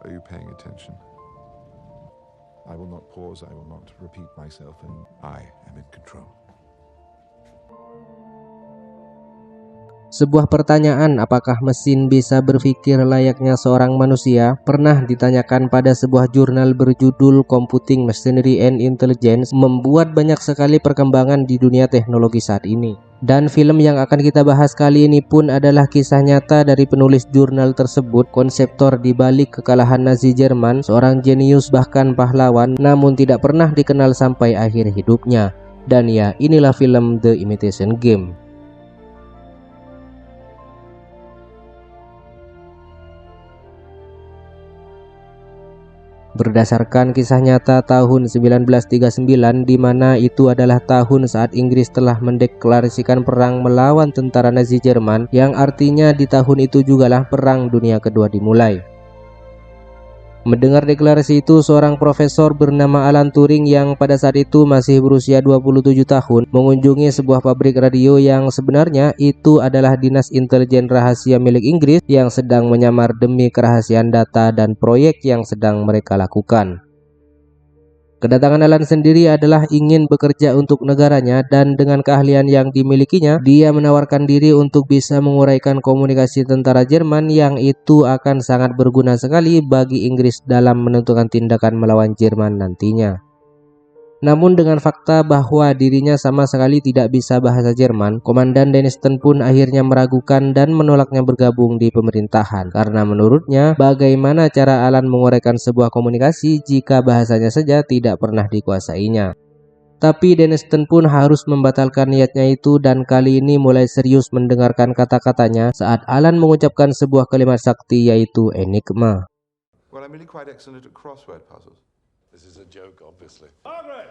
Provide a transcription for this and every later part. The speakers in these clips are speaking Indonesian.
Are you paying attention? I will not pause, I will not repeat myself, and I am in control. Sebuah pertanyaan, apakah mesin bisa berpikir layaknya seorang manusia, pernah ditanyakan pada sebuah jurnal berjudul Computing Machinery and Intelligence, membuat banyak sekali perkembangan di dunia teknologi saat ini. Dan film yang akan kita bahas kali ini pun adalah kisah nyata dari penulis jurnal tersebut, konseptor di balik kekalahan Nazi Jerman, seorang jenius bahkan pahlawan, namun tidak pernah dikenal sampai akhir hidupnya. Dan ya, inilah film The Imitation Game. Berdasarkan kisah nyata tahun 1939, di mana itu adalah tahun saat Inggris telah mendeklarasikan perang melawan tentara Nazi Jerman, yang artinya di tahun itu jugalah Perang Dunia Kedua dimulai. Mendengar deklarasi itu, seorang profesor bernama Alan Turing yang pada saat itu masih berusia 27 tahun mengunjungi sebuah pabrik radio yang sebenarnya itu adalah dinas intelijen rahasia milik Inggris yang sedang menyamar demi kerahasiaan data dan proyek yang sedang mereka lakukan. Kedatangan Alan sendiri adalah ingin bekerja untuk negaranya, dan dengan keahlian yang dimilikinya, dia menawarkan diri untuk bisa menguraikan komunikasi tentara Jerman yang itu akan sangat berguna sekali bagi Inggris dalam menentukan tindakan melawan Jerman nantinya. Namun dengan fakta bahwa dirinya sama sekali tidak bisa bahasa Jerman, Komandan Denniston pun akhirnya meragukan dan menolaknya bergabung di pemerintahan, karena menurutnya bagaimana cara Alan menguraikan sebuah komunikasi jika bahasanya saja tidak pernah dikuasainya. Tapi Denniston pun harus membatalkan niatnya itu, dan kali ini mulai serius mendengarkan kata-katanya saat Alan mengucapkan sebuah kalimat sakti, yaitu enigma. Well, I'm really quite excellent at crossword puzzles. This is a joke, obviously. Margaret!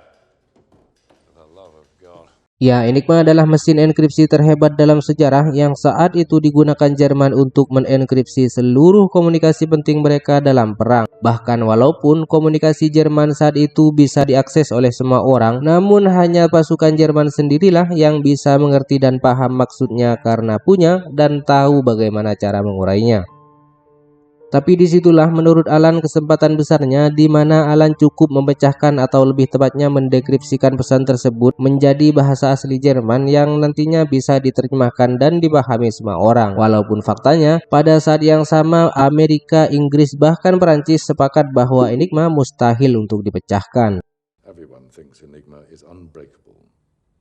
For the love of God. Ya, Enigma adalah mesin enkripsi terhebat dalam sejarah yang saat itu digunakan Jerman untuk menenkripsi seluruh komunikasi penting mereka dalam perang. Bahkan walaupun komunikasi Jerman saat itu bisa diakses oleh semua orang, namun hanya pasukan Jerman sendirilah yang bisa mengerti dan paham maksudnya karena punya dan tahu bagaimana cara mengurainya. Tapi disitulah menurut Alan kesempatan besarnya, di mana Alan cukup memecahkan atau lebih tepatnya mendekripsikan pesan tersebut menjadi bahasa asli Jerman yang nantinya bisa diterjemahkan dan dipahami semua orang. Walaupun faktanya pada saat yang sama Amerika, Inggris bahkan Perancis sepakat bahwa enigma mustahil untuk dipecahkan. Everyone thinks Enigma is unbreakable.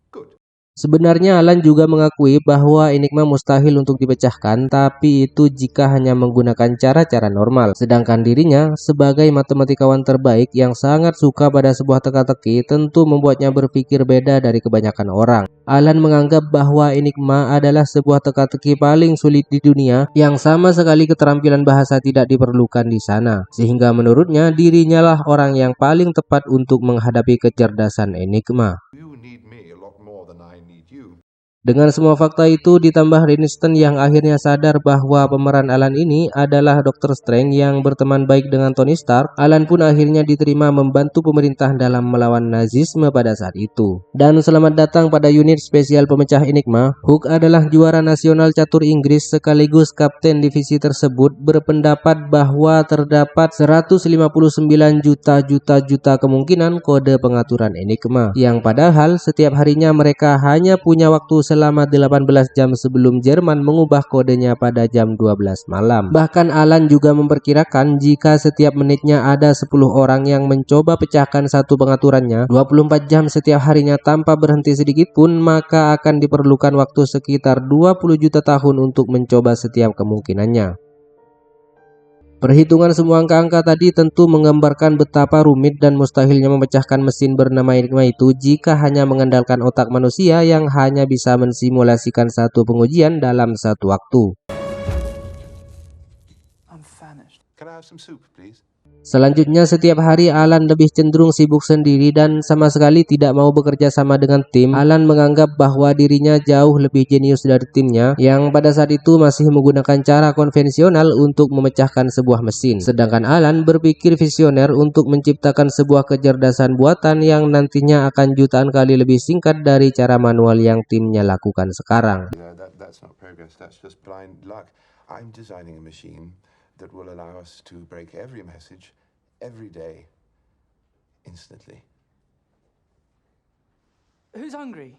Good. Sebenarnya Alan juga mengakui bahwa enigma mustahil untuk dipecahkan, tapi itu jika hanya menggunakan cara-cara normal. Sedangkan dirinya sebagai matematikawan terbaik yang sangat suka pada sebuah teka-teki tentu membuatnya berpikir beda dari kebanyakan orang. Alan menganggap bahwa enigma adalah sebuah teka-teki paling sulit di dunia yang sama sekali keterampilan bahasa tidak diperlukan di sana. Sehingga menurutnya dirinya lah orang yang paling tepat untuk menghadapi kecerdasan enigma. You need me a lot more than I need you. Dengan semua fakta itu ditambah Denniston yang akhirnya sadar bahwa pemeran Alan ini adalah Dr. Strange yang berteman baik dengan Tony Stark, Alan pun akhirnya diterima membantu pemerintah dalam melawan Nazisme pada saat itu. Dan selamat datang pada unit spesial pemecah enigma. Hook adalah juara nasional catur Inggris sekaligus kapten divisi tersebut, berpendapat bahwa terdapat 159 juta kemungkinan kode pengaturan enigma, yang padahal setiap harinya mereka hanya punya waktu selama 18 jam sebelum Jerman mengubah kodenya pada jam 12 malam. Bahkan Alan juga memperkirakan jika setiap menitnya ada 10 orang yang mencoba pecahkan satu pengaturannya 24 jam setiap harinya tanpa berhenti sedikit pun, maka akan diperlukan waktu sekitar 20 juta tahun untuk mencoba setiap kemungkinannya. Perhitungan semua angka-angka tadi tentu menggambarkan betapa rumit dan mustahilnya memecahkan mesin bernama enigma itu jika hanya mengandalkan otak manusia yang hanya bisa mensimulasikan satu pengujian dalam satu waktu. I'm famished. Can I have some soup, please? Selanjutnya, setiap hari Alan lebih cenderung sibuk sendiri dan sama sekali tidak mau bekerja sama dengan tim. Alan menganggap bahwa dirinya jauh lebih jenius dari timnya yang pada saat itu masih menggunakan cara konvensional untuk memecahkan sebuah mesin. Sedangkan Alan berpikir visioner untuk menciptakan sebuah kecerdasan buatan yang nantinya akan jutaan kali lebih singkat dari cara manual yang timnya lakukan sekarang. That's not progress, that's just blind luck. I'm designing a machine that will allow us to break every message, every day, instantly. Who's hungry?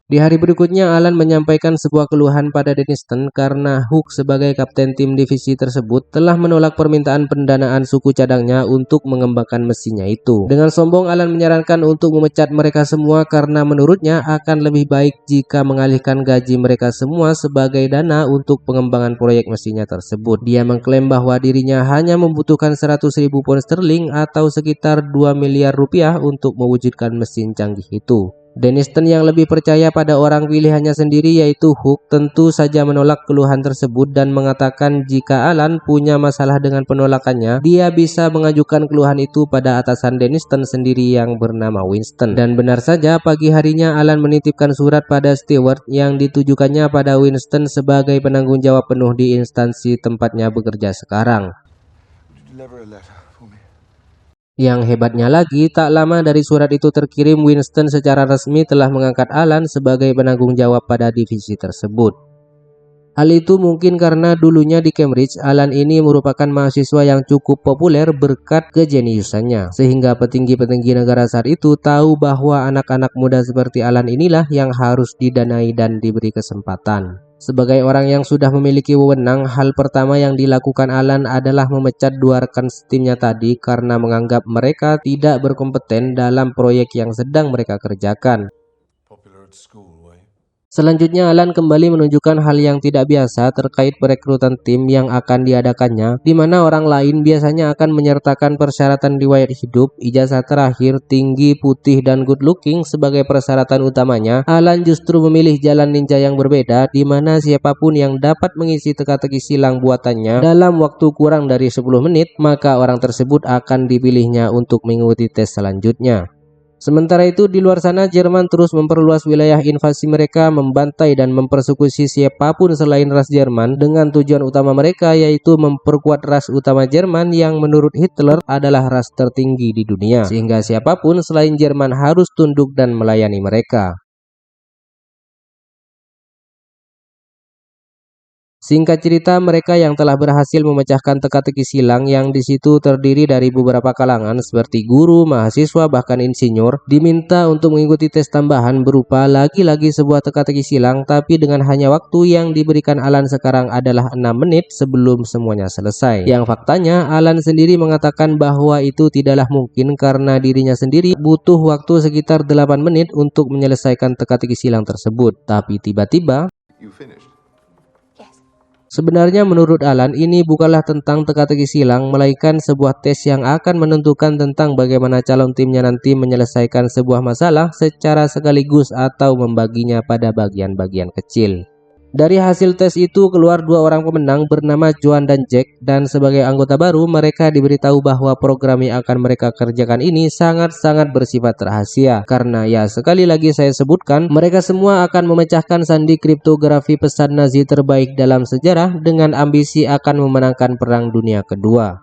Di hari berikutnya, Alan menyampaikan sebuah keluhan pada Denniston karena Hook sebagai kapten tim divisi tersebut telah menolak permintaan pendanaan suku cadangnya untuk mengembangkan mesinnya itu. Dengan sombong, Alan menyarankan untuk memecat mereka semua karena menurutnya akan lebih baik jika mengalihkan gaji mereka semua sebagai dana untuk pengembangan proyek mesinnya tersebut. Dia mengklaim bahwa dirinya hanya membutuhkan 100.000 pound sterling atau sekitar 2 miliar rupiah untuk mewujudkan mesin canggih itu. Denniston yang lebih percaya pada orang pilihannya sendiri yaitu Hook tentu saja menolak keluhan tersebut dan mengatakan jika Alan punya masalah dengan penolakannya, dia bisa mengajukan keluhan itu pada atasan Denniston sendiri yang bernama Winston. Dan benar saja, pagi harinya Alan menitipkan surat pada Stewart yang ditujukannya pada Winston sebagai penanggung jawab penuh di instansi tempatnya bekerja sekarang. Deliver a letter for me. Yang hebatnya lagi, tak lama dari surat itu terkirim, Winston secara resmi telah mengangkat Alan sebagai penanggung jawab pada divisi tersebut. Hal itu mungkin karena dulunya di Cambridge, Alan ini merupakan mahasiswa yang cukup populer berkat kejeniusannya. Sehingga petinggi-petinggi negara saat itu tahu bahwa anak-anak muda seperti Alan inilah yang harus didanai dan diberi kesempatan. Sebagai orang yang sudah memiliki wewenang, hal pertama yang dilakukan Alan adalah memecat dua rekan timnya tadi karena menganggap mereka tidak berkompeten dalam proyek yang sedang mereka kerjakan. Popular at school, way. Selanjutnya, Alan kembali menunjukkan hal yang tidak biasa terkait perekrutan tim yang akan diadakannya, di mana orang lain biasanya akan menyertakan persyaratan riwayat hidup, ijazah terakhir, tinggi, putih, dan good looking sebagai persyaratan utamanya. Alan justru memilih jalan ninja yang berbeda, di mana siapapun yang dapat mengisi teka-teki silang buatannya dalam waktu kurang dari 10 menit, maka orang tersebut akan dipilihnya untuk mengikuti tes selanjutnya. Sementara itu, di luar sana Jerman terus memperluas wilayah invasi mereka, membantai dan mempersekusi siapapun selain ras Jerman dengan tujuan utama mereka yaitu memperkuat ras utama Jerman yang menurut Hitler adalah ras tertinggi di dunia, sehingga siapapun selain Jerman harus tunduk dan melayani mereka. Singkat cerita, mereka yang telah berhasil memecahkan teka-teki silang yang di situ terdiri dari beberapa kalangan seperti guru, mahasiswa, bahkan insinyur, diminta untuk mengikuti tes tambahan berupa lagi-lagi sebuah teka-teki silang, tapi dengan hanya waktu yang diberikan Alan sekarang adalah 6 menit sebelum semuanya selesai. Yang faktanya, Alan sendiri mengatakan bahwa itu tidaklah mungkin karena dirinya sendiri butuh waktu sekitar 8 menit untuk menyelesaikan teka-teki silang tersebut. Tapi tiba-tiba, You finished. sebenarnya menurut Alan ini bukanlah tentang teka-teki silang, melainkan sebuah tes yang akan menentukan tentang bagaimana calon timnya nanti menyelesaikan sebuah masalah secara sekaligus atau membaginya pada bagian-bagian kecil. Dari hasil tes itu keluar dua orang pemenang bernama Joan dan Jack, dan sebagai anggota baru mereka diberitahu bahwa program yang akan mereka kerjakan ini sangat-sangat bersifat rahasia. Karena ya sekali lagi saya sebutkan, mereka semua akan memecahkan sandi kriptografi pesan Nazi terbaik dalam sejarah dengan ambisi akan memenangkan Perang Dunia Kedua.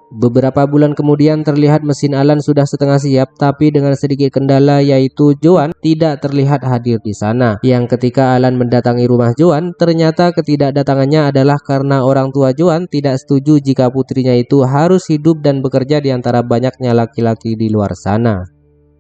Beberapa bulan kemudian terlihat mesin Alan sudah setengah siap, tapi dengan sedikit kendala yaitu Joan tidak terlihat hadir di sana. Yang ketika Alan mendatangi rumah Joan, ternyata ketidakdatangannya adalah karena orang tua Joan tidak setuju jika putrinya itu harus hidup dan bekerja di antara banyaknya laki-laki di luar sana.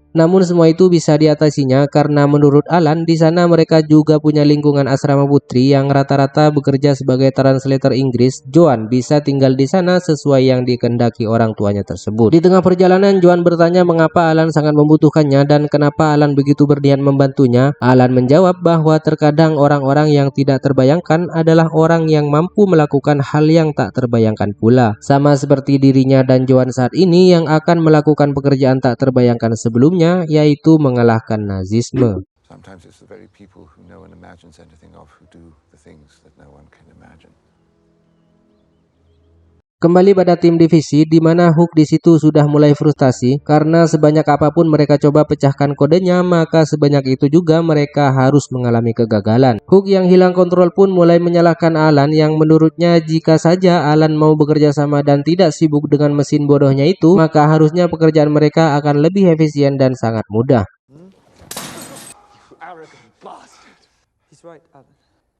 Namun semua itu bisa diatasinya karena menurut Alan di sana mereka juga punya lingkungan asrama putri yang rata-rata bekerja sebagai translator Inggris. Joan bisa tinggal di sana sesuai yang dikehendaki orang tuanya tersebut. Di tengah perjalanan Joan bertanya mengapa Alan sangat membutuhkannya dan kenapa Alan begitu berniat membantunya. Alan menjawab bahwa terkadang orang-orang yang tidak terbayangkan adalah orang yang mampu melakukan hal yang tak terbayangkan pula. Sama seperti dirinya dan Joan saat ini yang akan melakukan pekerjaan tak terbayangkan sebelumnya, yaitu mengalahkan Nazisme. Sometimes it's the very people who no one imagines anything of who do the things that no one can imagine. Kembali pada tim divisi, di mana Hook di situ sudah mulai frustasi karena sebanyak apapun mereka coba pecahkan kodenya, maka sebanyak itu juga mereka harus mengalami kegagalan. Hook yang hilang kontrol pun mulai menyalahkan Alan yang menurutnya jika saja Alan mau bekerja sama dan tidak sibuk dengan mesin bodohnya itu, maka harusnya pekerjaan mereka akan lebih efisien dan sangat mudah. You arrogant bastard. He's right, Alan.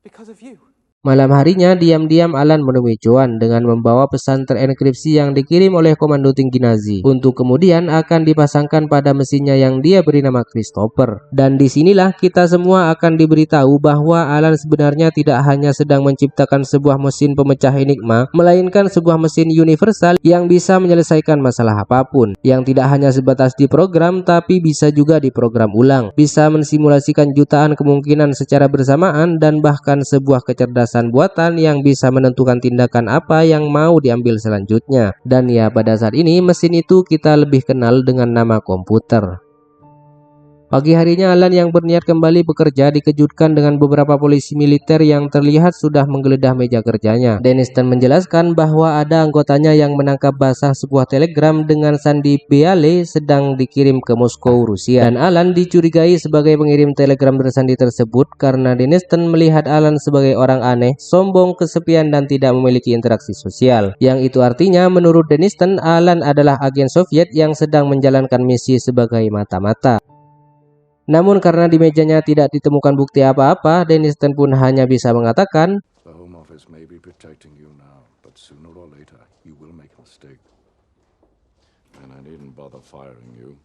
Because of you. Malam harinya, diam-diam Alan menemui Joan dengan membawa pesan terenkripsi yang dikirim oleh komando tinggi Nazi untuk kemudian akan dipasangkan pada mesinnya yang dia beri nama Christopher. Dan disinilah kita semua akan diberitahu bahwa Alan sebenarnya tidak hanya sedang menciptakan sebuah mesin pemecah enigma, melainkan sebuah mesin universal yang bisa menyelesaikan masalah apapun, yang tidak hanya sebatas diprogram tapi bisa juga diprogram ulang, bisa mensimulasikan jutaan kemungkinan secara bersamaan, dan bahkan sebuah kecerdasan buatan yang bisa menentukan tindakan apa yang mau diambil selanjutnya. Dan ya, pada saat ini mesin itu kita lebih kenal dengan nama komputer. Pagi harinya Alan yang berniat kembali bekerja dikejutkan dengan beberapa polisi militer yang terlihat sudah menggeledah meja kerjanya. Denniston menjelaskan bahwa ada anggotanya yang menangkap basah sebuah telegram dengan sandi Beale sedang dikirim ke Moskow, Rusia. Dan Alan dicurigai sebagai pengirim telegram bersandi tersebut karena Denniston melihat Alan sebagai orang aneh, sombong, kesepian, dan tidak memiliki interaksi sosial. Yang itu artinya menurut Denniston, Alan adalah agen Soviet yang sedang menjalankan misi sebagai mata-mata. Namun karena di mejanya tidak ditemukan bukti apa-apa, Denniston pun hanya bisa mengatakan, The Home Office may be protecting you now, but sooner or later you will make a mistake. And I needn't bother firing you.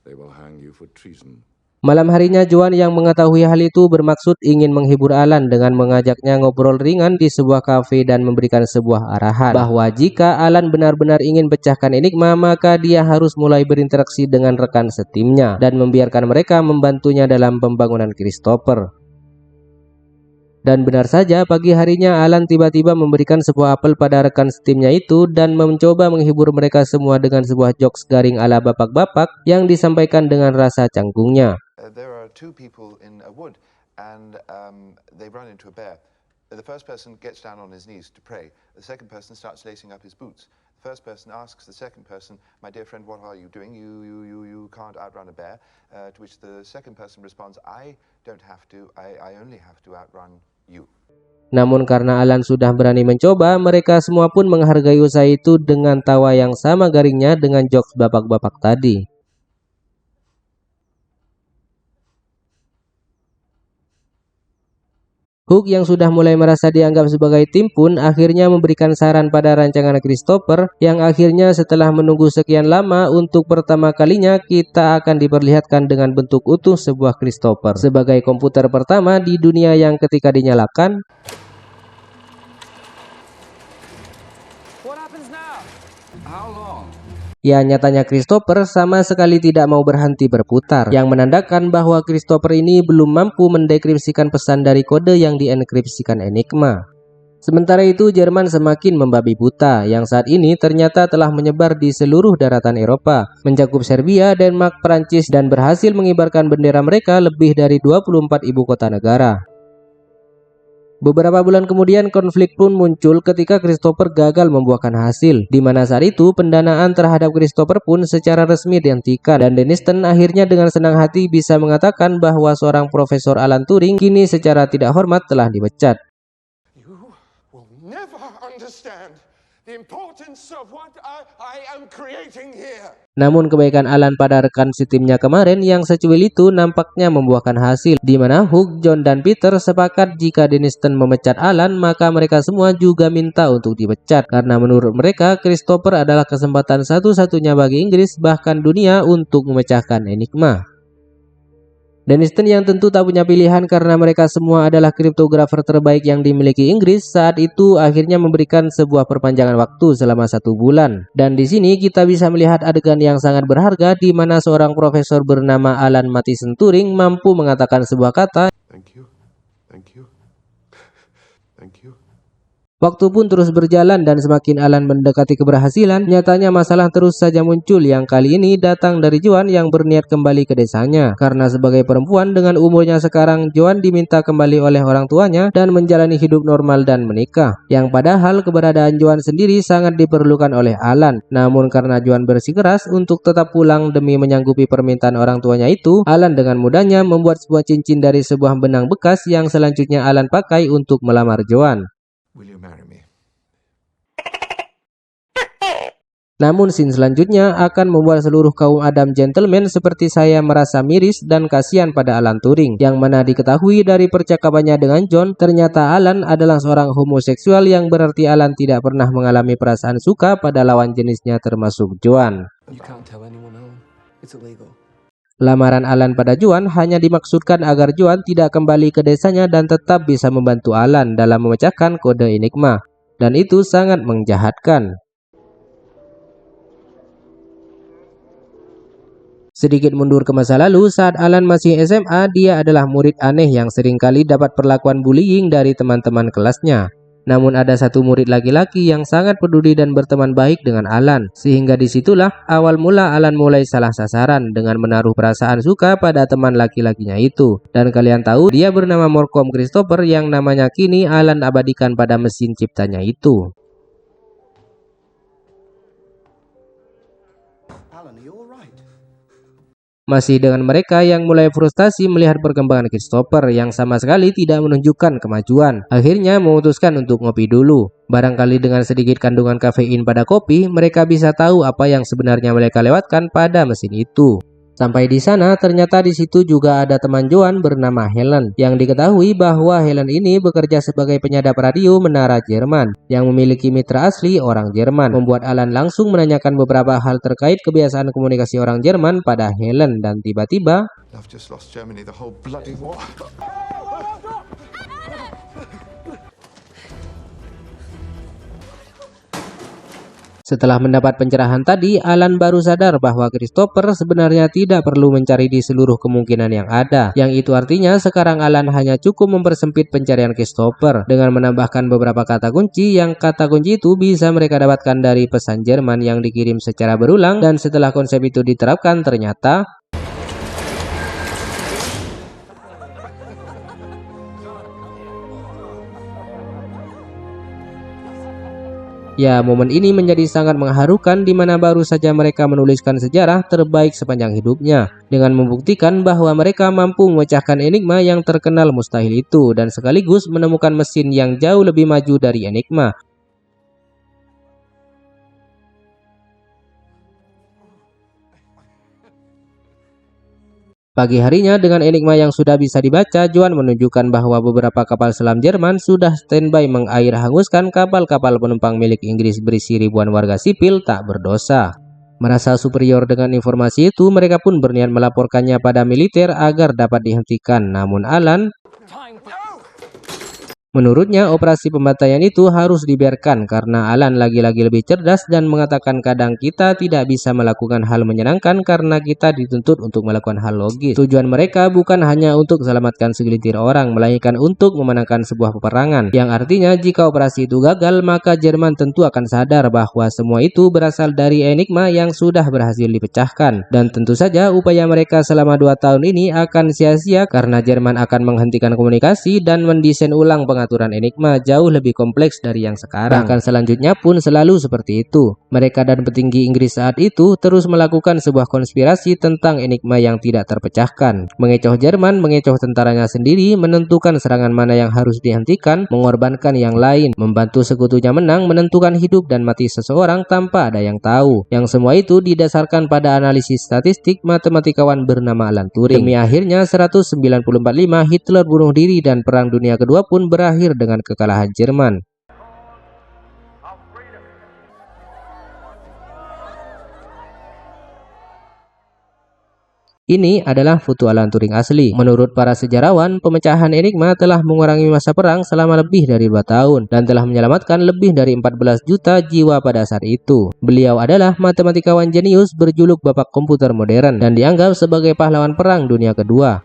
They will hang you for treason. Malam harinya Joan yang mengetahui hal itu bermaksud ingin menghibur Alan dengan mengajaknya ngobrol ringan di sebuah kafe dan memberikan sebuah arahan bahwa jika Alan benar-benar ingin pecahkan enigma, maka dia harus mulai berinteraksi dengan rekan setimnya dan membiarkan mereka membantunya dalam pembangunan Christopher. Dan benar saja, pagi harinya Alan tiba-tiba memberikan sebuah apel pada rekan setimnya itu dan mencoba menghibur mereka semua dengan sebuah jokes garing ala bapak-bapak yang disampaikan dengan rasa canggungnya. There are two people in a wood and they run into a bear. The first person gets down on his knees to pray. The second person starts lacing up his boots. The first person asks the second person, "My dear friend, what are you doing? You can't outrun a bear." To which the second person responds, "I don't have to. I only have to outrun you." Namun karena Alan sudah berani mencoba, mereka semua pun menghargai usaha itu dengan tawa yang sama garingnya dengan jokes bapak-bapak tadi. Hook yang sudah mulai merasa dianggap sebagai tim pun akhirnya memberikan saran pada rancangan Christopher yang akhirnya setelah menunggu sekian lama untuk pertama kalinya kita akan diperlihatkan dengan bentuk utuh sebuah Christopher sebagai komputer pertama di dunia yang ketika dinyalakan ya nyatanya Christopher sama sekali tidak mau berhenti berputar, yang menandakan bahwa Christopher ini belum mampu mendekripsikan pesan dari kode yang dienkripsikan enigma. Sementara itu Jerman semakin membabi buta, yang saat ini ternyata telah menyebar di seluruh daratan Eropa, mencakup Serbia, Denmark, Prancis, dan berhasil mengibarkan bendera mereka lebih dari 24 ibu kota negara. Beberapa bulan kemudian konflik pun muncul ketika Christopher gagal membuahkan hasil, di mana saat itu pendanaan terhadap Christopher pun secara resmi dihentikan dan Denniston akhirnya dengan senang hati bisa mengatakan bahwa seorang Profesor Alan Turing kini secara tidak hormat telah dipecat. You will never understand the importance of what I am creating here. Namun kebaikan Alan pada rekan setimnya kemarin yang secuil itu nampaknya membuahkan hasil, di mana Hook, John, dan Peter sepakat jika Denniston memecat Alan, maka mereka semua juga minta untuk dipecat karena menurut mereka Christopher adalah kesempatan satu-satunya bagi Inggris bahkan dunia untuk memecahkan enigma. Denniston yang tentu tak punya pilihan karena mereka semua adalah kriptografer terbaik yang dimiliki Inggris saat itu akhirnya memberikan sebuah perpanjangan waktu selama 1 bulan. Dan di sini kita bisa melihat adegan yang sangat berharga di mana seorang profesor bernama Alan Mathieson Turing mampu mengatakan sebuah kata, Thank you. Thank you. Thank you. Waktu pun terus berjalan dan semakin Alan mendekati keberhasilan, nyatanya masalah terus saja muncul yang kali ini datang dari Joan yang berniat kembali ke desanya. Karena sebagai perempuan dengan umurnya sekarang, Joan diminta kembali oleh orang tuanya dan menjalani hidup normal dan menikah. Yang padahal keberadaan Joan sendiri sangat diperlukan oleh Alan. Namun karena Joan bersikeras untuk tetap pulang demi menyanggupi permintaan orang tuanya itu, Alan dengan mudahnya membuat sebuah cincin dari sebuah benang bekas yang selanjutnya Alan pakai untuk melamar Joan. Will you marry me? Namun scene selanjutnya akan membuat seluruh kaum Adam gentleman seperti saya merasa miris dan kasihan pada Alan Turing, yang mana diketahui dari percakapannya dengan John, ternyata Alan adalah seorang homoseksual, yang berarti Alan tidak pernah mengalami perasaan suka pada lawan jenisnya termasuk Joan. You can't tell anyone, Alan. It's illegal. Lamaran Alan pada Joan hanya dimaksudkan agar Joan tidak kembali ke desanya dan tetap bisa membantu Alan dalam memecahkan kode Enigma, dan itu sangat menjahatkan. Sedikit mundur ke masa lalu, saat Alan masih SMA, dia adalah murid aneh yang seringkali dapat perlakuan bullying dari teman-teman kelasnya. Namun ada satu murid laki-laki yang sangat peduli dan berteman baik dengan Alan, sehingga disitulah awal mula Alan mulai salah sasaran dengan menaruh perasaan suka pada teman laki-lakinya itu. Dan kalian tahu, dia bernama Malcolm Christopher, yang namanya kini Alan abadikan pada mesin ciptanya itu. Alan, are you all right? Masih dengan mereka yang mulai frustasi melihat perkembangan Christopher yang sama sekali tidak menunjukkan kemajuan. Akhirnya memutuskan untuk ngopi dulu. Barangkali dengan sedikit kandungan kafein pada kopi, mereka bisa tahu apa yang sebenarnya mereka lewatkan pada mesin itu. Sampai di sana, ternyata di situ juga ada teman Joan bernama Helen, yang diketahui bahwa Helen ini bekerja sebagai penyadap radio menara Jerman, yang memiliki mitra asli orang Jerman, membuat Alan langsung menanyakan beberapa hal terkait kebiasaan komunikasi orang Jerman pada Helen, dan tiba-tiba I've just lost Germany the whole bloody war. setelah mendapat pencerahan tadi, Alan baru sadar bahwa Christopher sebenarnya tidak perlu mencari di seluruh kemungkinan yang ada. Yang itu artinya sekarang Alan hanya cukup mempersempit pencarian Christopher dengan menambahkan beberapa kata kunci, yang kata kunci itu bisa mereka dapatkan dari pesan Jerman yang dikirim secara berulang, dan setelah konsep itu diterapkan ternyata ya, momen ini menjadi sangat mengharukan, di mana baru saja mereka menuliskan sejarah terbaik sepanjang hidupnya dengan membuktikan bahwa mereka mampu memecahkan enigma yang terkenal mustahil itu, dan sekaligus menemukan mesin yang jauh lebih maju dari enigma. Pagi harinya, dengan enigma yang sudah bisa dibaca, Joan menunjukkan bahwa beberapa kapal selam Jerman sudah standby mengair hanguskan kapal-kapal penumpang milik Inggris berisi ribuan warga sipil tak berdosa. Merasa superior dengan informasi itu, mereka pun berniat melaporkannya pada militer agar dapat dihentikan. Namun Alan, menurutnya operasi pembantaian itu harus dibiarkan karena Alan lagi-lagi lebih cerdas dan mengatakan kadang kita tidak bisa melakukan hal menyenangkan karena kita dituntut untuk melakukan hal logis. Tujuan mereka bukan hanya untuk selamatkan segelintir orang, melainkan untuk memenangkan sebuah peperangan. Yang artinya jika operasi itu gagal, maka Jerman tentu akan sadar bahwa semua itu berasal dari enigma yang sudah berhasil dipecahkan. Dan tentu saja upaya mereka selama 2 tahun ini akan sia-sia karena Jerman akan menghentikan komunikasi dan mendesain ulang pengaturan enigma jauh lebih kompleks dari yang sekarang. Bahkan selanjutnya pun selalu seperti itu. Mereka dan petinggi Inggris saat itu terus melakukan sebuah konspirasi tentang enigma yang tidak terpecahkan. Mengecoh Jerman, mengecoh tentaranya sendiri, menentukan serangan mana yang harus dihentikan, mengorbankan yang lain, membantu sekutunya menang, menentukan hidup dan mati seseorang tanpa ada yang tahu. Yang semua itu didasarkan pada analisis statistik matematikawan bernama Alan Turing. Demi akhirnya 1945 Hitler bunuh diri dan Perang Dunia Kedua pun berakhir dengan kekalahan Jerman. Ini adalah foto Alan Turing asli. Menurut para sejarawan, pemecahan enigma telah mengurangi masa perang selama lebih dari 2 tahun dan telah menyelamatkan lebih dari 14 juta jiwa pada saat itu. Beliau adalah matematikawan jenius berjuluk Bapak Komputer Modern dan dianggap sebagai pahlawan Perang Dunia Kedua.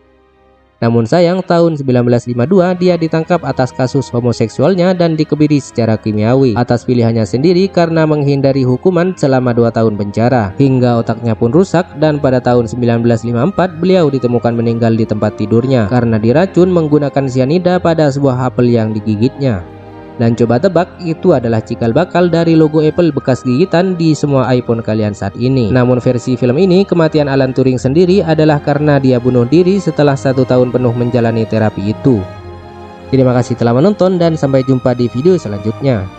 Namun sayang, tahun 1952 dia ditangkap atas kasus homoseksualnya dan dikebiri secara kimiawi atas pilihannya sendiri karena menghindari hukuman selama 2 tahun penjara. Hingga otaknya pun rusak, dan pada tahun 1954 beliau ditemukan meninggal di tempat tidurnya karena diracun menggunakan sianida pada sebuah apel yang digigitnya. Dan coba tebak, itu adalah cikal bakal dari logo Apple bekas gigitan di semua iPhone kalian saat ini. Namun versi film ini, kematian Alan Turing sendiri adalah karena dia bunuh diri setelah 1 tahun penuh menjalani terapi itu. Terima kasih telah menonton dan sampai jumpa di video selanjutnya.